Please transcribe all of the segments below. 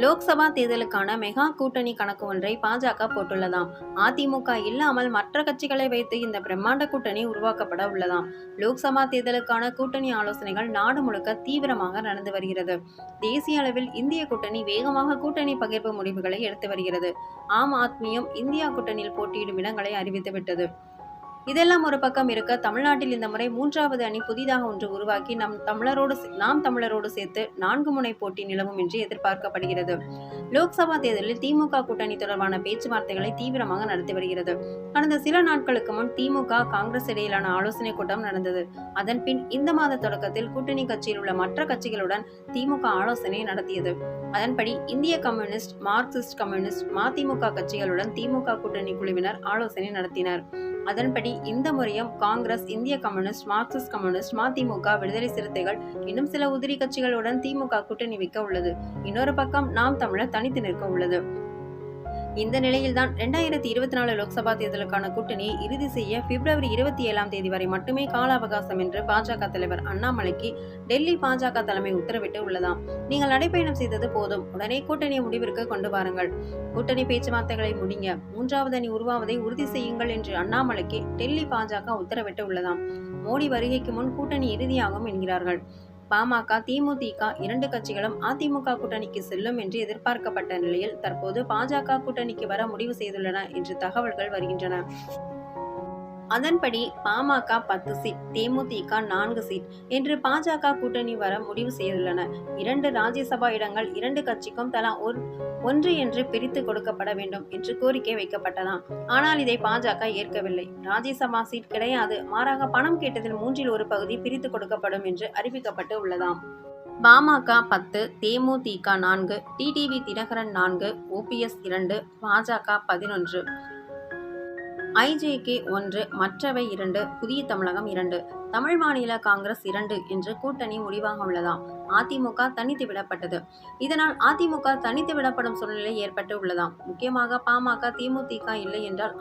லோக்சபா தேர்தலுக்கான மெகா கூட்டணி கணக்கு ஒன்றை பாஜக போட்டுள்ளதாம். அதிமுக இல்லாமல் மற்ற கட்சிகளை வைத்து இந்த பிரம்மாண்ட கூட்டணி உருவாக்கப்பட உள்ளதாம். லோக்சபா தேர்தலுக்கான கூட்டணி ஆலோசனைகள் நாடு முழுக்க தீவிரமாக நடந்து வருகிறது. தேசிய அளவில் இந்திய கூட்டணி வேகமாக கூட்டணி பகிர்வு முடிவுகளை எடுத்து வருகிறது. ஆம் ஆத்மியும் இந்தியா கூட்டணியில் போட்டியிடும் இடங்களை அறிவித்துவிட்டது. இதெல்லாம் ஒரு பக்கம் இருக்க, தமிழ்நாட்டில் இந்த முறை 3வது அணி புதிதாக ஒன்று உருவாக்கி நாம் தமிழரோடு சேர்த்து 4 முனை போட்டி நிலவும் என்று எதிர்பார்க்கப்படுகிறது. லோக்சபா தேர்தலில் திமுக கூட்டணி தொடர்பான பேச்சுவார்த்தைகளை தீவிரமாக நடத்தி வருகிறது. கடந்த சில நாட்களுக்கு முன் திமுக காங்கிரஸ் இடையிலான ஆலோசனை கூட்டம் நடந்தது. அதன் பின் இந்த மாத தொடக்கத்தில் கூட்டணி கட்சியில் உள்ள மற்ற கட்சிகளுடன் திமுக ஆலோசனை நடத்தியது. அதன்படி இந்திய கம்யூனிஸ்ட், மார்க்சிஸ்ட் கம்யூனிஸ்ட், மதிமுக கட்சிகளுடன் திமுக கூட்டணி குழுவினர் ஆலோசனை நடத்தினர். அதன்படி இந்த முறையும் காங்கிரஸ், இந்திய கம்யூனிஸ்ட், மார்க்சிஸ்ட் கம்யூனிஸ்ட், மதிமுக, விடுதலை சிறுத்தைகள் இன்னும் சில உதிரி கட்சிகளுடன் திமுக கூட்டணி வைக்க உள்ளது. இன்னொரு பக்கம் நாம் தமிழர் தனித்து நிற்க உள்ளது. இந்த நிலையில்தான் 2024 லோக்சபா தேர்தலுக்கான கூட்டணியை இறுதி செய்ய பிப்ரவரி 27ஆம் தேதி வரை மட்டுமே கால அவகாசம் என்று பாஜக தலைவர் அண்ணாமலைக்கு டெல்லி பாஜக தலைமை உத்தரவிட்டு உள்ளதாம். நீங்கள் நடைபயணம் செய்தது போதும், உடனே கூட்டணியை முடிவிற்கு கொண்டு வாருங்கள், கூட்டணி பேச்சுவார்த்தைகளை முடிங்க, 3வது அணி உருவாவதை உறுதி செய்யுங்கள் என்று அண்ணாமலைக்கு டெல்லி பாஜக உத்தரவிட்டு உள்ளதாம். மோடி வருகைக்கு முன் கூட்டணி இறுதியாகும் என்கிறார்கள். பாமக, தேமுதிக இரண்டு கட்சிகளும் அதிமுக கூட்டணிக்கு செல்லும் என்று எதிர்பார்க்கப்பட்ட நிலையில் தற்போது பாஜக கூட்டணிக்கு வர முடிவு செய்துள்ளன என்று தகவல்கள் வருகின்றன. அதன்படி பாமக 10 சீட், தேமுதிக 4 சீட் என்று பாஜக கூட்டணி வர முடிவு செய்துள்ளன. 2 ராஜ்யசபா இடங்கள் 2 கட்சிக்கும் தலா 1 என்று பிரித்து கொடுக்கப்பட வேண்டும் என்று கோரிக்கை வைக்கப்பட்டதாம். ஆனால் இதை பாஜக ஏற்கவில்லை. ராஜ்யசபா சீட் கிடையாது, மாறாக பணம் கேட்டதில் 1/3 ஒரு பகுதி பிரித்து கொடுக்கப்படும் என்று அறிவிக்கப்பட்டு உள்ளதாம். பாமக 10, தேமுதிக 4, டிடிவி தினகரன் 4, OPS 2, பாஜக 11, IJK 1, மற்றவை 2, புதிய தமிழகம் 2, தமிழ் மாநில காங்கிரஸ் 2 என்று கூட்டணி முடிவாக உள்ளதாம். அதிமுக தனித்து விடப்பட்டது. இதனால் அதிமுக தனித்து விடப்படும் சூழ்நிலை ஏற்பட்டு உள்ளதாம். முக்கியமாக பாமக, தேமுதிக இல்லை என்றால்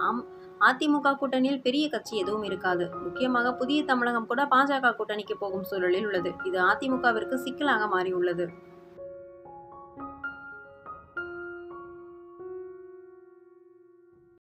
அதிமுக கூட்டணியில் பெரிய கட்சி எதுவும் இருக்காது. முக்கியமாக புதிய தமிழகம் கூட பாஜக கூட்டணிக்கு போகும் சூழலில் உள்ளது. இது அதிமுகவிற்கு சிக்கலாக மாறியுள்ளது.